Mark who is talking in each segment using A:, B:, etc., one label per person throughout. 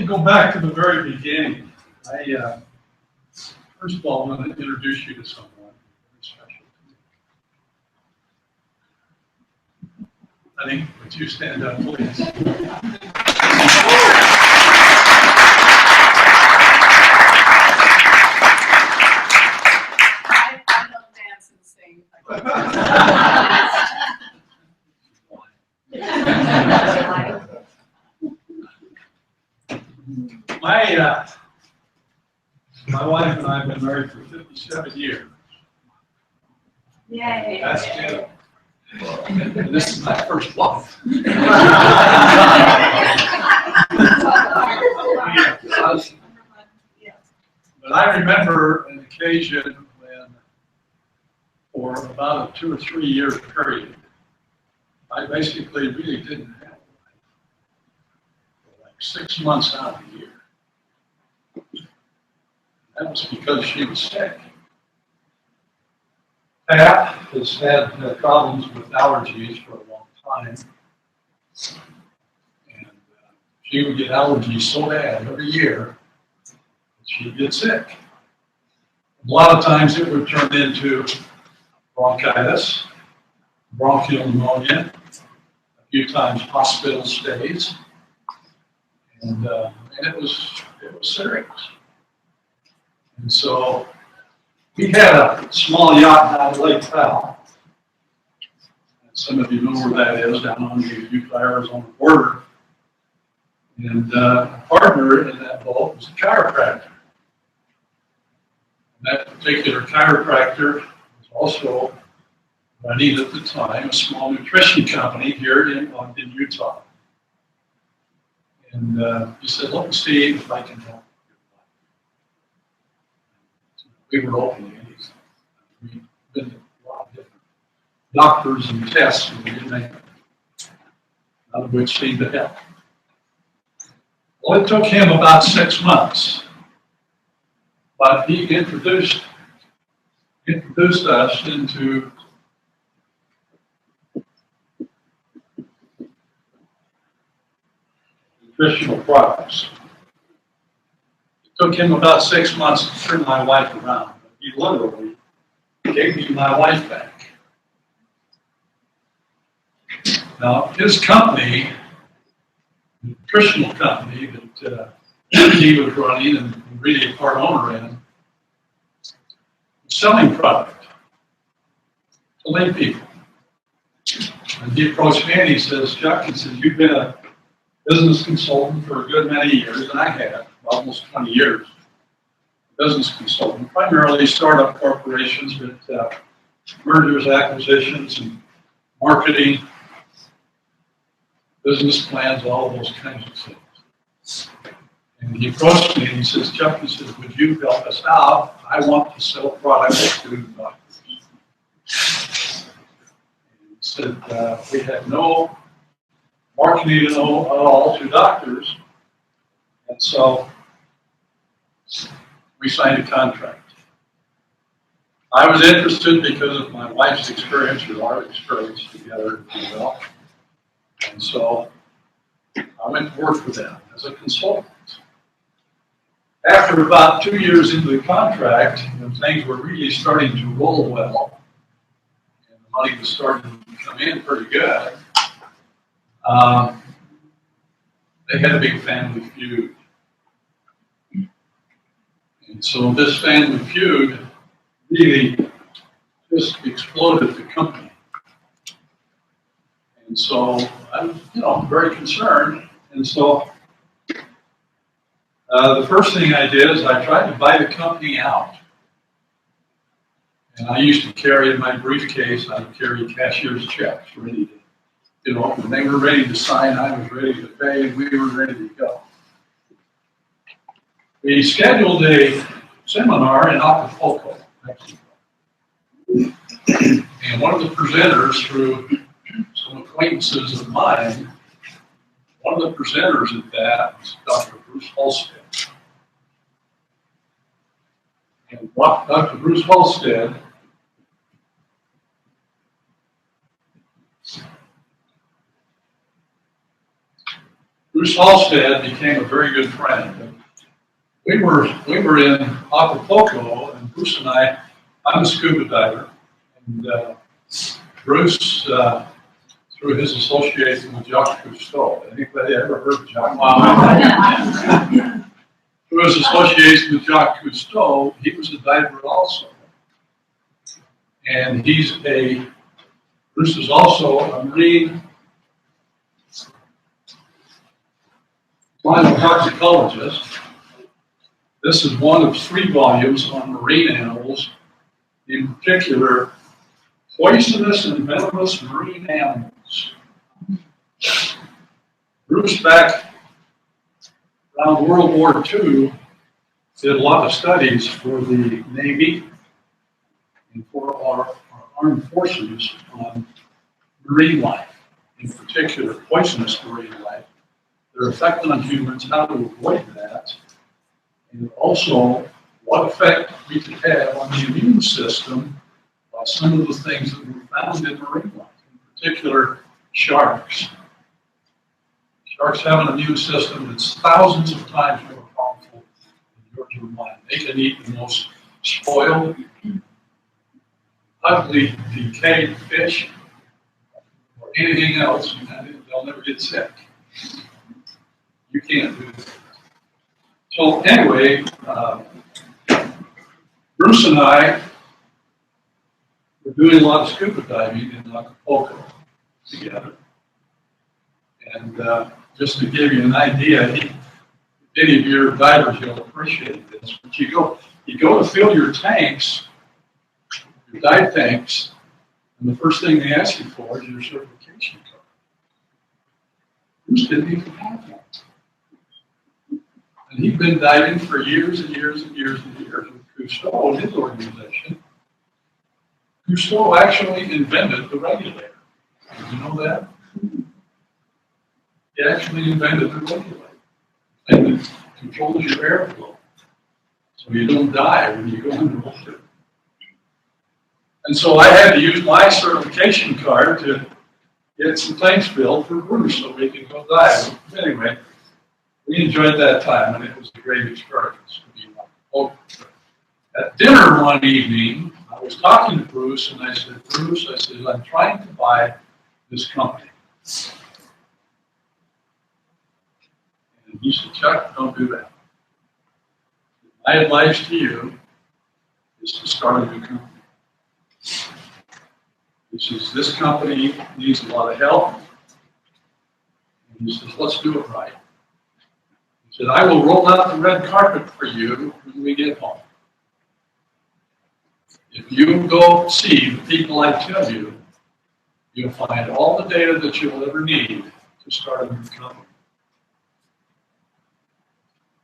A: go back to the very beginning. First of all, I want to introduce you to someone very special to me. I think, would you stand up, please?
B: I don't dance and sing.
A: My wife and I have been married for 57 years.
B: Yay.
A: That's good. And this is my first wife. But I remember an occasion when, for about a 2 or 3 year period, I basically really didn't have a wife. For like 6 months out of the year. That was because she was sick. Pat has had problems with allergies for a long time. And she would get allergies so bad every year that she'd get sick. A lot of times it would turn into bronchitis, bronchial pneumonia, a few times hospital stays, and it was serious. And so we had a small yacht down at Lake Powell. And some of you know where that is, down on the Utah-Arizona border. And a partner in that boat was a chiropractor. And that particular chiropractor was also running at the time a small nutrition company here in Ogden, Utah. And he said, "Let me see if I can help." We were open to anything. We've been to a lot of different doctors and tests, and we didn't make them. None of which seemed to help. Well, it took him about 6 months, but he introduced us into nutritional products. It took him about 6 months to turn my wife around. He literally gave me my wife back. Now, his company, the nutritional company that he was running and really a part owner in, was selling product to lay people. And he approached me and he says, "Chuck," he says, "you've been a business consultant for a good many years," and I have, almost 20 years. Business consultant, primarily startup corporations with mergers, acquisitions, and marketing, business plans, all of those kinds of things. And he approached me and he says, "Chuck," he says, "would you help us out? I want to sell products to doctors." And he said, "We have no marketing at all to doctors." And so we signed a contract. I was interested because of my wife's experience, or our experience together, if you will. And so I went to work for them as a consultant. After about 2 years into the contract, when things were really starting to roll well, and the money was starting to come in pretty good, they had a big family feud. And so this family feud really just exploded the company. And so I was, very concerned. And so the first thing I did is I tried to buy the company out. And I used to carry in my briefcase, I'd carry cashier's checks ready to, when they were ready to sign, I was ready to pay, and we were ready to go. We scheduled a seminar in Acapulco, Mexico. And one of the presenters, through some acquaintances of mine, one of the presenters at that was Dr. Bruce Halstead. And what Dr. Bruce Halstead Bruce Halstead became a very good friend. We were in Acapulco, and Bruce and I'm a scuba diver, and Bruce, through his association with Jacques Cousteau. Anybody ever heard of Jacques? Wow. Through his association with Jacques Cousteau, he was a diver also. And Bruce is also a marine toxicologist. This is one of 3 volumes on marine animals, in particular, poisonous and venomous marine animals. Bruce, back around World War II, did a lot of studies for the Navy and for our armed forces on marine life, in particular poisonous marine life, their effect on humans, how to avoid that, and also what effect we could have on the immune system by some of the things that were found in marine life, in particular sharks. Sharks have an immune system that's thousands of times more powerful than yours or mine. They can eat the most spoiled, ugly, decayed fish or anything else, and they'll never get sick. You can't do that. So anyway, Bruce and I were doing a lot of scuba diving in Acapulco together. And just to give you an idea, any of your divers, you'll appreciate this. But you go to fill your tanks, your dive tanks, and the first thing they ask you for is your certification card. Bruce didn't even have one. And he'd been diving for years and years and years and years with Cousteau and his organization. Cousteau actually invented the regulator. Did you know that? He actually invented the regulator. And it controls your airflow. So you don't die when you go underwater. And so I had to use my certification card to get some tanks filled for Bruce so we could go dive. Anyway, we enjoyed that time, and it was a great experience to be on. At dinner one evening, I was talking to Bruce, and I said, Bruce, I'm trying to buy this company. And he said, Chuck, don't do that. My advice to you is to start a new company. He says, this company needs a lot of help. And he says, let's do it right. He said, I will roll out the red carpet for you when we get home. If you go see the people I tell you, you'll find all the data that you'll ever need to start a new company.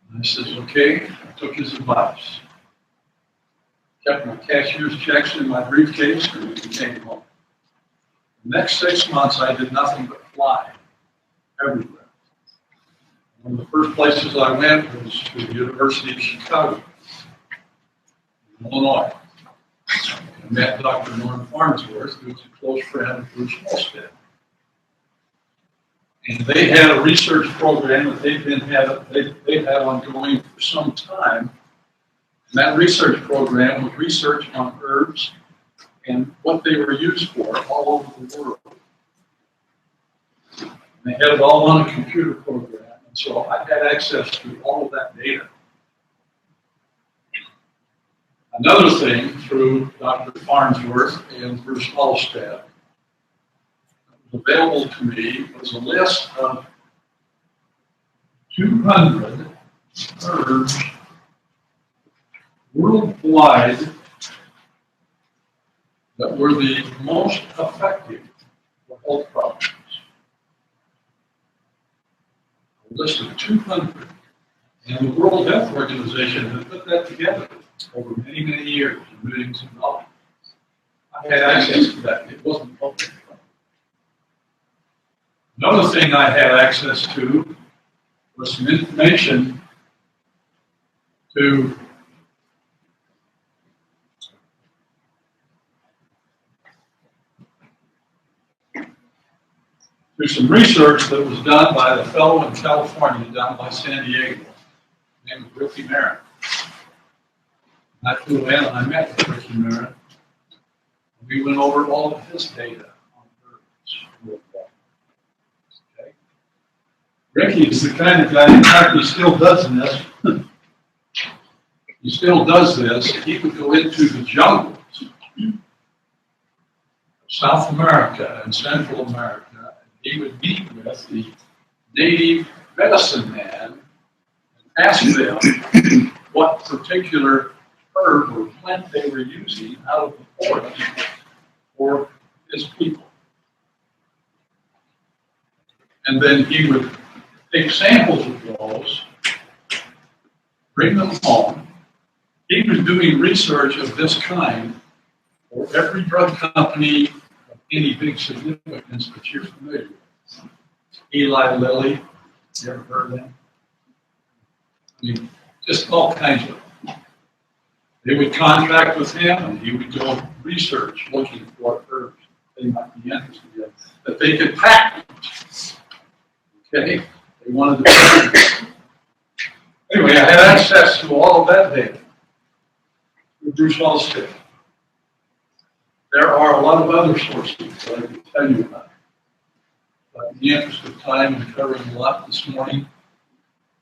A: And I says, okay, I took his advice. Kept my cashier's checks in my briefcase, and we came home. The next 6 months, I did nothing but fly everywhere. One of the first places I went was to the University of Chicago, in Illinois. I met Dr. Norm Farnsworth, who was a close friend of Bruce Halstead. And they had a research program that they've had ongoing for some time. And that research program was research on herbs and what they were used for all over the world. And they had it all on a computer program. And so I had access to all of that data. Another thing through Dr. Farnsworth and Bruce Halstead was available to me was a list of 200 herbs worldwide that were the most effective for health problems. A list of 200. And the World Health Organization has put that together over many, many years and millions of dollars. I had access to that. It wasn't public. Another thing I had access to was some information to through some research that was done by the fellow in California, down by San Diego, named Ricky Merritt. I flew in and I met with Ricky Merritt. We went over all of his data on birds. Okay. Ricky is the kind of guy, in fact, he still does this. He still does this. He would go into the jungles of South America and Central America. And he would meet with the native medicine man and ask them what particular herb or plant they were using out of the forest for his people. And then he would take samples of those, bring them home. He was doing research of this kind for every drug company of any big significance that you're familiar with. Eli Lilly, you ever heard of them? I mean, just all kinds of them. They would contract with him and he would go research looking for herbs they might be interested in, that they could patent. Okay? They wanted to patent. Anyway, I had access to all of that data with Bruce Halstead. There are a lot of other sources that I can tell you about. But in the interest of time and covering a lot this morning,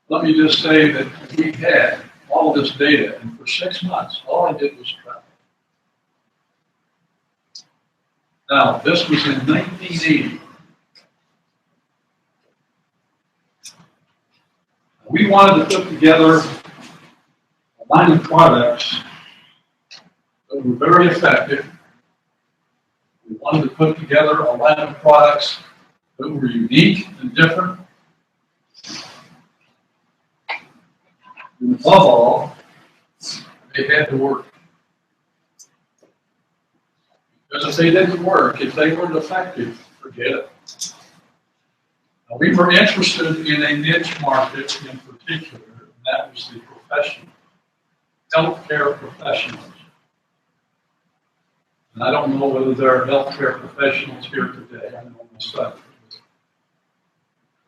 A: let me just say that we had all this data, and for 6 months, all I did was travel. Now, this was in 1980. We wanted to put together a line of products that were very effective. We wanted to put together a line of products that were unique and different. And above all, they had to work. Because if they didn't work, if they weren't effective, forget it. Now, we were interested in a niche market in particular, and that was the professional, healthcare professionals. And I don't know whether there are healthcare professionals here today. I know myself.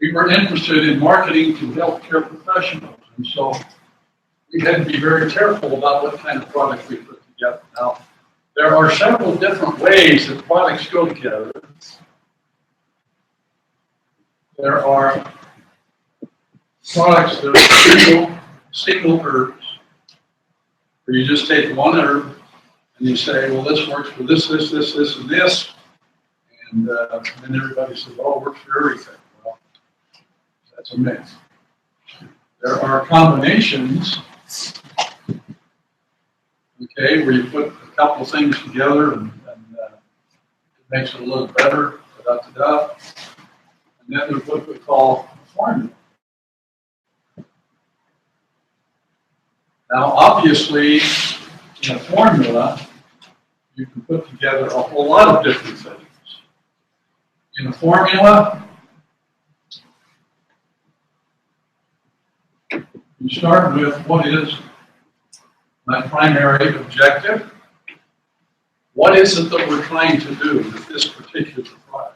A: We were interested in marketing to healthcare professionals, and so we had to be very careful about what kind of product we put together. Now, there are several different ways that products go together. There are products that are single herbs, where you just take one herb and you say, well, this works for this, and this. And then everybody says, oh, it works for everything. Well, that's a myth. There are combinations, okay, where you put a couple of things together and it makes it a little better, da-da-da-da. And then there's what we call a formula. Now, obviously, in a formula, you can put together a whole lot of different things. In a formula, you start with what is my primary objective. What is it that we're trying to do with this particular product?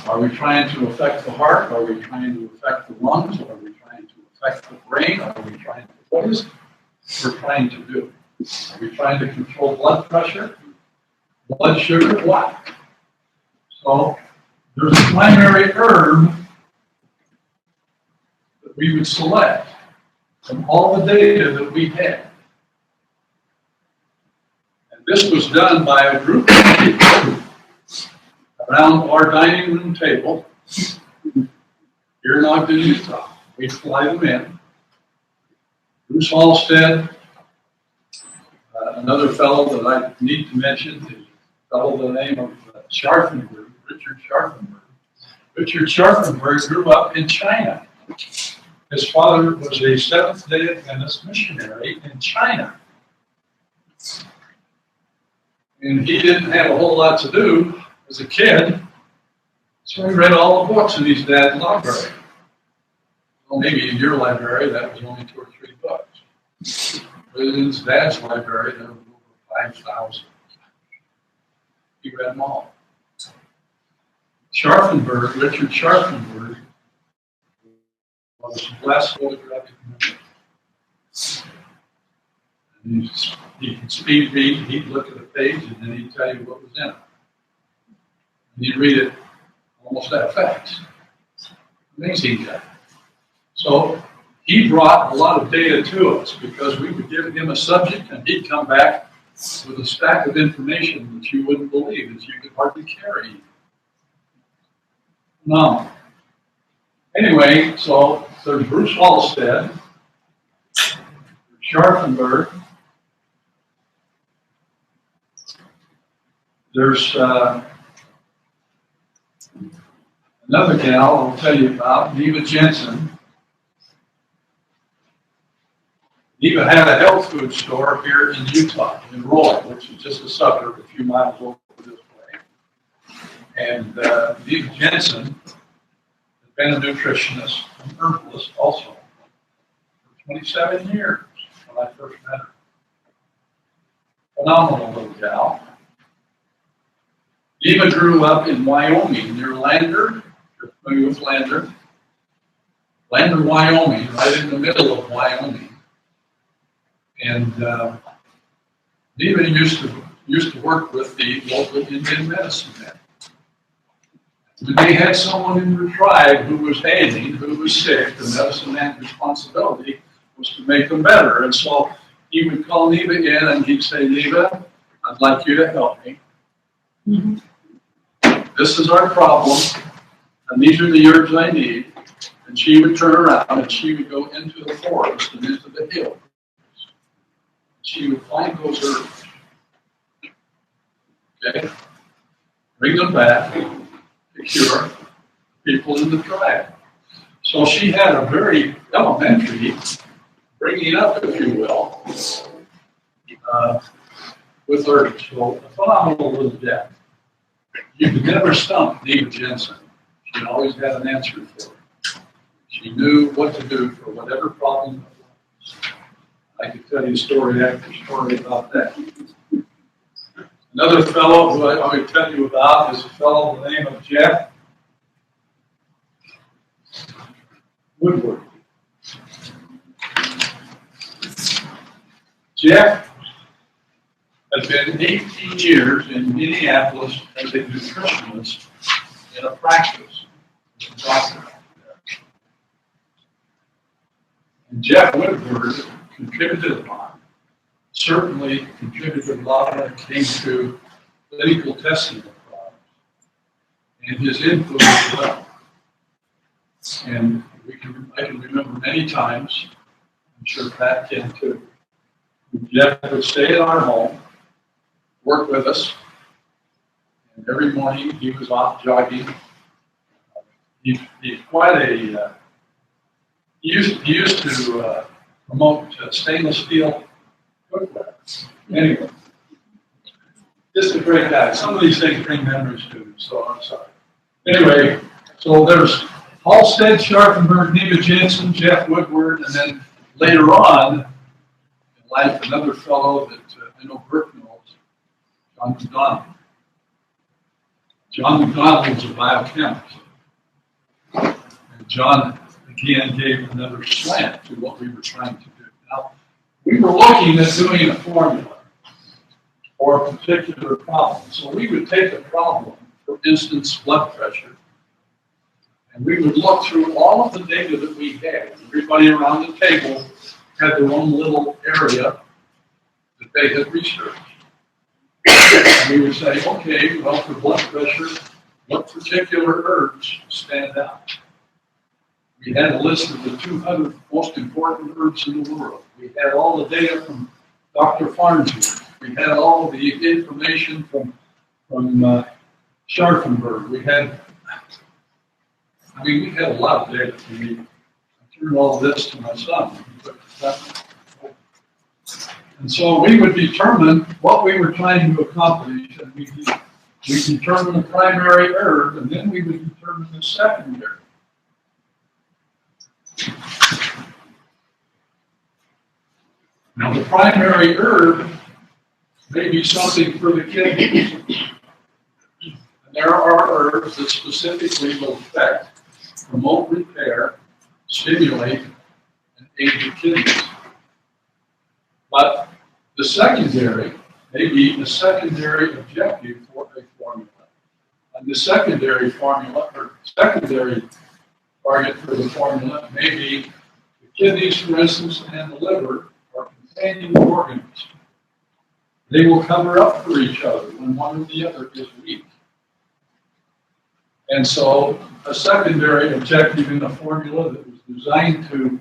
A: Are we trying to affect the heart? Are we trying to affect the lungs? Are we trying to affect the brain? Are we trying to, what is it we're trying to do? Are we trying to control blood pressure? Blood sugar? What? So there's a primary herb that we would select from all the data that we had. And this was done by a group of people around our dining room table here in Ogden, Utah. We'd fly them in. Bruce Halstead, another fellow that I need to mention, the fellow by the name of Scharfenberg, Richard Scharfenberg. Richard Scharfenberg grew up in China. His father was a Seventh-day Adventist missionary in China. And he didn't have a whole lot to do as a kid, so he read all the books in his dad's library. Well, maybe in your library, that was only 2 or 3 books. But in his dad's library, there were over 5,000. He read them all. Richard Scharfenberg, was last photographic memory. And he could speed read, he'd look at a page, and then he'd tell you what was in it. And you'd read it almost that fast. Amazing guy. So he brought a lot of data to us because we would give him a subject and he'd come back with a stack of information that you wouldn't believe, that you could hardly carry. No. Anyway, so there's Bruce Halstead, Scharfenberg, there's another gal I'll tell you about, Neva Jensen. Neva had a health food store here in Utah, in Roy, which is just a suburb a few miles over this way. And Neva Jensen had been a nutritionist and herbalist also for 27 years when I first met her. Phenomenal little gal. Neva grew up in Wyoming near Lander. You're familiar with Lander? Lander, Wyoming, right in the middle of Wyoming. And Neva used to work with the local Indian medicine men. When they had someone in their tribe who was ailing, who was sick, the medicine man's responsibility was to make them better. And so he would call Neva in and he'd say, Neva, I'd like you to help me. Mm-hmm. This is our problem, and these are the herbs I need. And she would turn around and she would go into the forest and into the hills. She would find those herbs. Okay? Bring them back to cure people in the tribe. So she had a very elementary bringing up, if you will, with herbs. So a phenomenal little gal. You could never stump Neva Jensen. She always had an answer for it. She knew what to do for whatever problem it was. I could tell you story after story about that. Another fellow who I would tell you about is a fellow by the name of Jeff Woodward. Jeff had been 18 years in Minneapolis as a nutritionist in a practice as a doctor. And Jeff Woodward contributed a lot. Certainly contributed a lot when it came to clinical testing of products. And his input as well. And I can remember many times, I'm sure Pat can too, Jeff would stay at our home, work with us, and every morning he was off jogging. He's quite a, he used to promote stainless steel cookware. Anyway, just a great guy. Some of these things bring memories to me, so I'm sorry. Anyway, so there's Halstead, Scharfenberg, Neva Jensen, Jeff Woodward, and then later on in life, another fellow that I know Burke knows, John McDonald. John McDonald was a biochemist. And John, again, gave another slant to what we were trying to do. Now, we were looking at doing a formula for a particular problem. So we would take a problem, for instance, blood pressure, and we would look through all of the data that we had. Everybody around the table had their own little area that they had researched. And we would say, okay, well, for blood pressure, what particular herbs stand out? We had a list of the 200 most important herbs in the world. We had all the data from Dr. Farnsworth. We had all of the information from Scharfenberg. We had a lot of data. I turned all this to my son. And so we would determine what we were trying to accomplish, and we determine the primary herb, and then we would determine the secondary. Now, the primary herb may be something for the kidneys. That there are herbs that specifically will affect, promote repair, stimulate, and aid the kidneys. But the secondary may be a secondary objective for a formula. And the secondary formula, or secondary target for the formula may be the kidneys, for instance, and the liver are companion organs. They will cover up for each other when one or the other is weak. And so a secondary objective in the formula that was designed to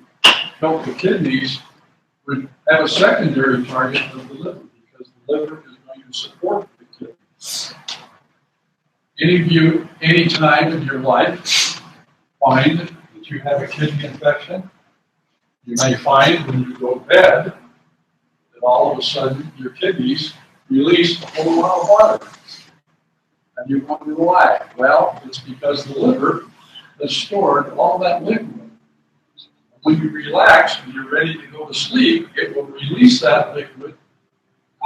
A: help the kidneys would have a secondary target of the liver, because the liver is going to support the kidneys. Any of you, any time in your life, find that you have a kidney infection, you may find when you go to bed that all of a sudden your kidneys release a whole lot of water. And you wonder why. Well, it's because the liver has stored all that liquid. When you relax and you're ready to go to sleep, it will release that liquid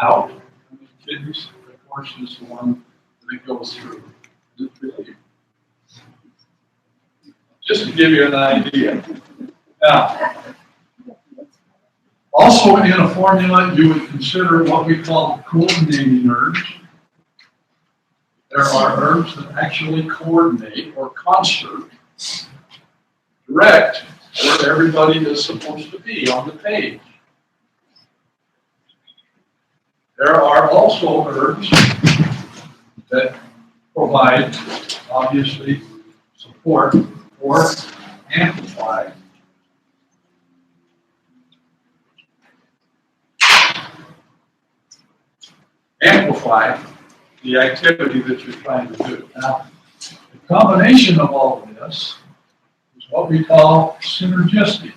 A: out. And the kidneys, of course, is the one that it goes through. Just to give you an idea. Now, also in a formula, you would consider what we call coordinating herbs. There are herbs that actually coordinate or concert, direct where everybody is supposed to be on the page. There are also herbs that provide, obviously, support or amplify the activity that you're trying to do. Now, the combination of all of this is what we call synergistic.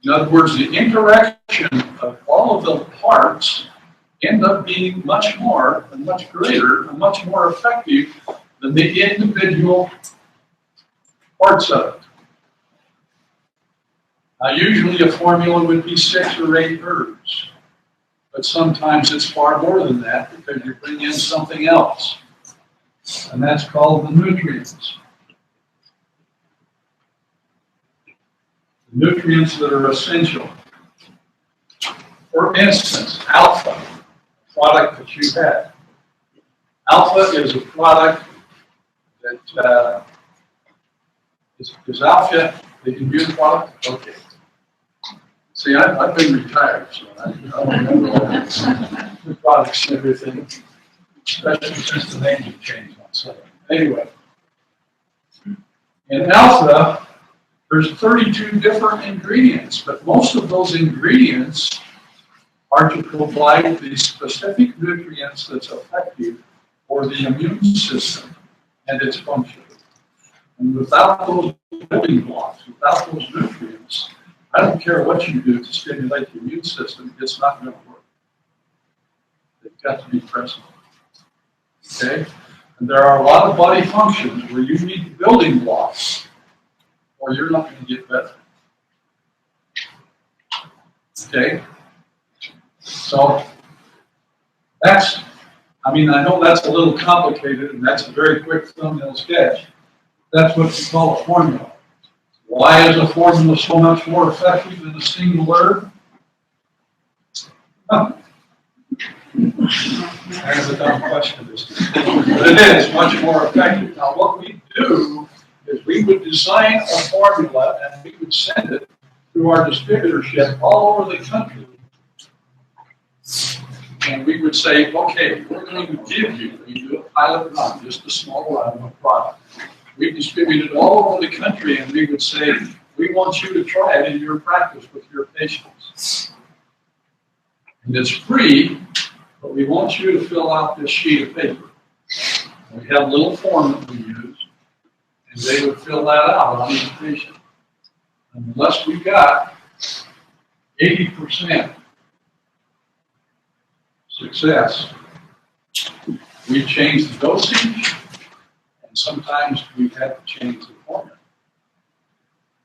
A: In other words, the interaction of all of the parts end up being much more and much greater and much more effective than the individual parts of it. Now, usually a formula would be 6 or 8 herbs, but sometimes it's far more than that because you bring in something else, and that's called the nutrients. The nutrients that are essential. For instance, alpha, a product that you had. Alpha is a product that is alpha the immune product? Okay. See, I've been retired, so I remember all the products and everything, especially since the names have changed on some. Anyway, in alpha, there's 32 different ingredients, but most of those ingredients are to provide the specific nutrients that's effective for the immune system and its function. And without those building blocks, without those nutrients, I don't care what you do to stimulate the immune system, it's not going to work. They've got to be present. Okay? And there are a lot of body functions where you need building blocks, or you're not going to get better. Okay? So, that's, I know that's a little complicated, and that's a very quick thumbnail sketch. That's what you call a formula. Why is a formula so much more effective than a single herb? Huh. That's a dumb question, but it is much more effective. Now, what we do is we would design a formula and we would send it through our distributorship all over the country. And we would say, okay, we're going to give you, we do a pilot run, just a small run of a product. We distribute it all over the country, and we would say, we want you to try it in your practice with your patients. And it's free, but we want you to fill out this sheet of paper. We have a little form that we use, and they would fill that out on each patient. And unless we got 80% success, we change the dosage, and sometimes we had to change the formula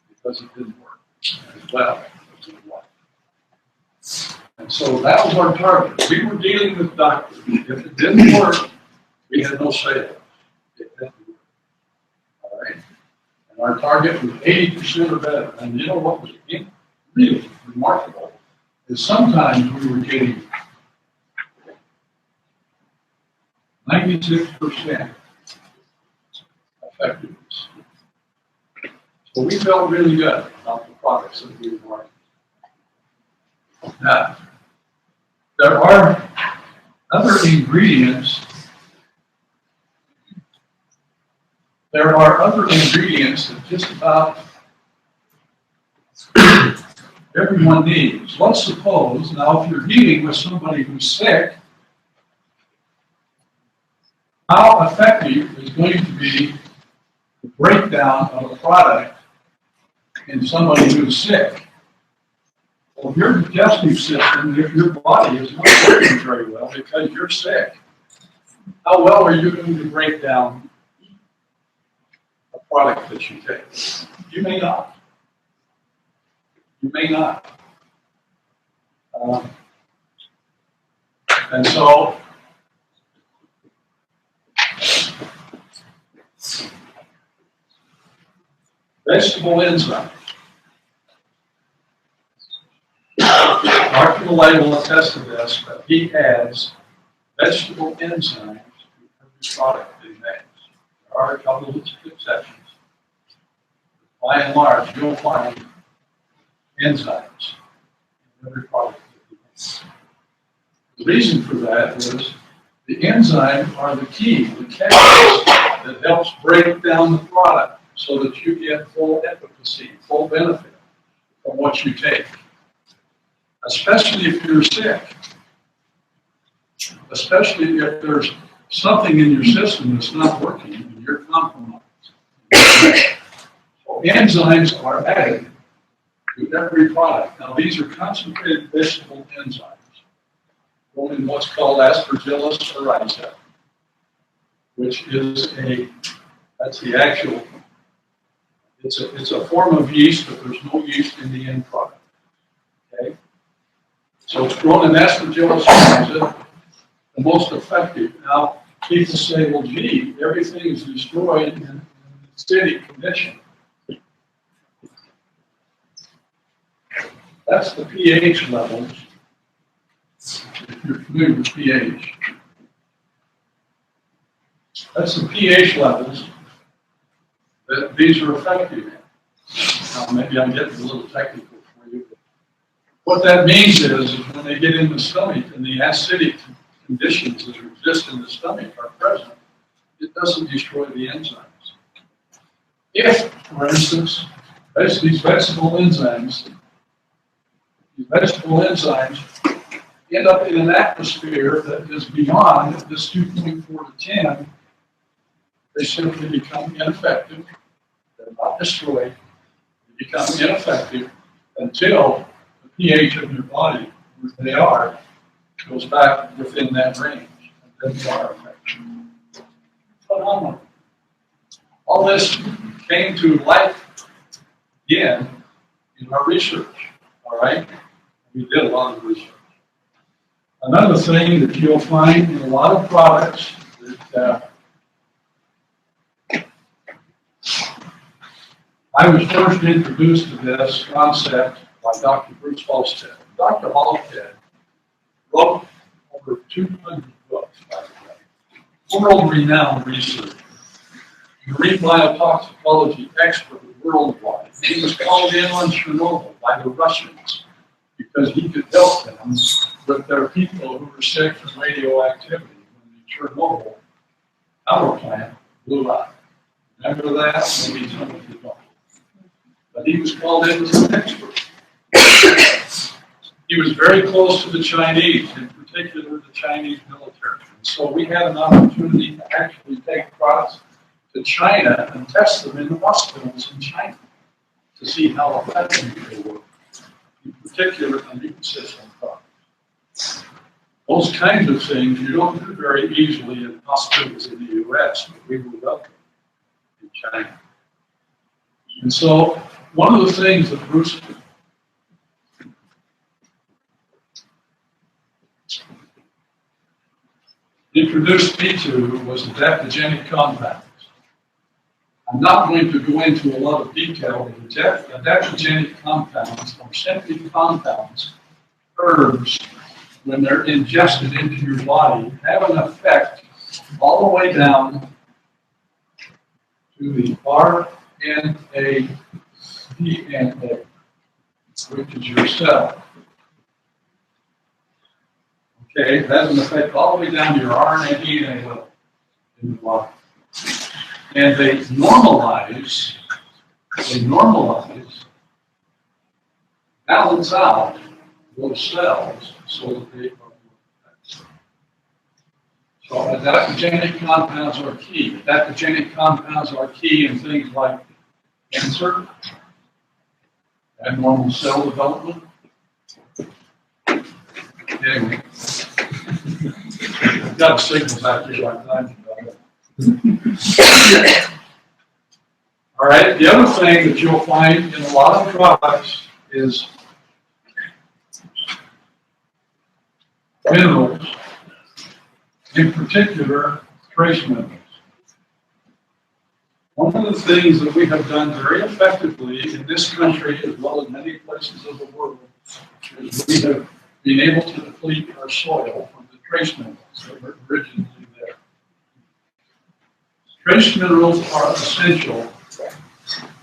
A: because it didn't work as well as it was. And So that was our target. We were dealing with doctors. If it didn't work, we had no sales. It didn't work. All right? And our target was 80% or better. And you know what was really remarkable is sometimes we were getting 96% effectiveness. So we felt really good about the products that we were marketing. Now, there are other ingredients. There are other ingredients that just about everyone needs. Let's suppose, now if you're dealing with somebody who's sick, how effective is going to be the breakdown of a product in somebody who's sick? Well, if your digestive system, if your body is not working very well because you're sick, how well are you going to break down a product that you take? You may not. You may not. And so, vegetable enzymes. Dr. Millet will attest to this, but he adds vegetable enzymes to every product that he makes. There are a couple of exceptions. By and large, you'll find enzymes in every product that he makes. The reason for that is the enzymes are the key, the catalyst that helps break down the product so that you get full efficacy, full benefit from what you take. Especially if you're sick. Especially if there's something in your system that's not working and you're compromised. So enzymes are added to every product. Now these are concentrated vegetable enzymes grown in what's called Aspergillus oryza, which is that's the actual, it's a form of yeast, but there's no yeast in the end product. Okay? So it's grown in Aspergillus oryza, the most effective. Now, people say, well, gee, everything is destroyed in acidic condition. That's the pH levels, if you're familiar with pH. That's the pH levels that these are effective in. Now, maybe I'm getting a little technical for you. What that means is when they get in the stomach and the acidic conditions that exist in the stomach are present, it doesn't destroy the enzymes. If, for instance, these vegetable enzymes end up in an atmosphere that is beyond this 2.4 to 10, they simply become ineffective. They're not destroyed. They become ineffective until the pH of your body, where they are, goes back within that range. And then they are effective. Phenomenal. All this came to light again in our research. All right? We did a lot of research. Another thing that you'll find in a lot of products that I was first introduced to this concept by Dr. Bruce Halstead. Dr. Halstead wrote over 200 books, by the way. World-renowned researcher. Marine biotoxicology expert worldwide. He was called in on Chernobyl by the Russians because he could help them with their people who were sick from radioactivity when the Chernobyl power plant blew up. Remember that? Maybe some of you don't. But he was called in as an expert. He was very close to the Chinese, in particular the Chinese military. And so we had an opportunity to actually take products to China and test them in the hospitals in China to see how effective they were, in particular immune system products. Those kinds of things you don't do very easily in hospitals in the U.S., but we were welcome in China. And so one of the things that Bruce introduced me to was adaptogenic compounds. I'm not going to go into a lot of detail, but adaptogenic compounds are simply compounds, herbs, when they're ingested into your body, have an effect all the way down to the RNA, DNA, which is your cell. Okay, it has an effect all the way down to your RNA, DNA level in the body. And they normalize, balance out those cells so that they are more effective. So adaptogenic compounds are key. Adaptogenic compounds are key in things like cancer, abnormal cell development. Anyway, I've got signals out here like that. All right, the other thing that you'll find in a lot of products is minerals, in particular, trace minerals. One of the things that we have done very effectively in this country, as well as many places of the world, is we have been able to deplete our soil from the trace minerals that were originally there. Trace minerals are essential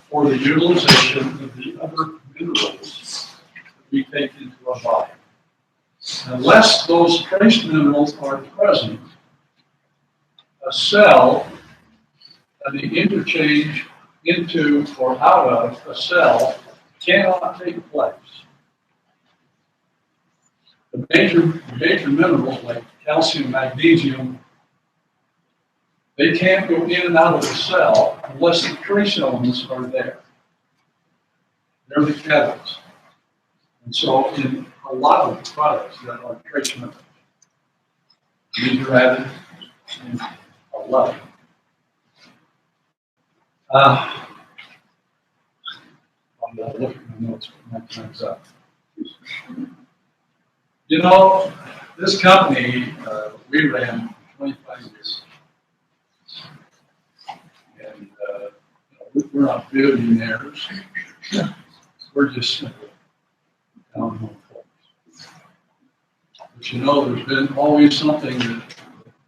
A: for the utilization of the other minerals that we take into our body. Unless those trace minerals are present, a cell and the interchange into or out of a cell cannot take place. The major minerals like calcium, magnesium, they can't go in and out of the cell unless the trace elements are there. They're the catalysts. And so in a lot of products that are trace minerals, these are added in a lot. I'm going to look at my notes when my time's up. You know, this company, we ran for 25 years. And we're not billionaires. We're just simple down-home folks. But you know, there's been always something that,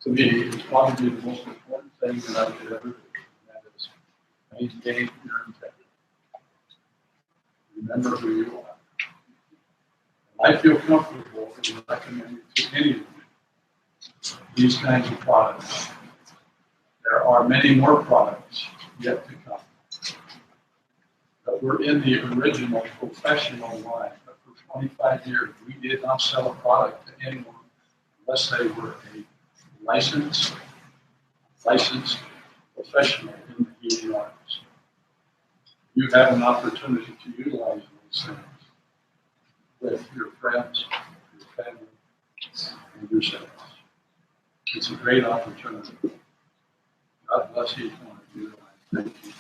A: to me, is probably the most important thing that I could ever do. And that is maintain your integrity. Remember who you are. And I feel comfortable in recommending to anyone these kinds of products. There are many more products yet to come. But we're in the original professional line. But for 25 years, we did not sell a product to anyone unless they were a licensed professional in the healing arts. You have an opportunity to utilize these things with your friends, your family, and yourselves. It's a great opportunity. God bless each one of you. Thank you.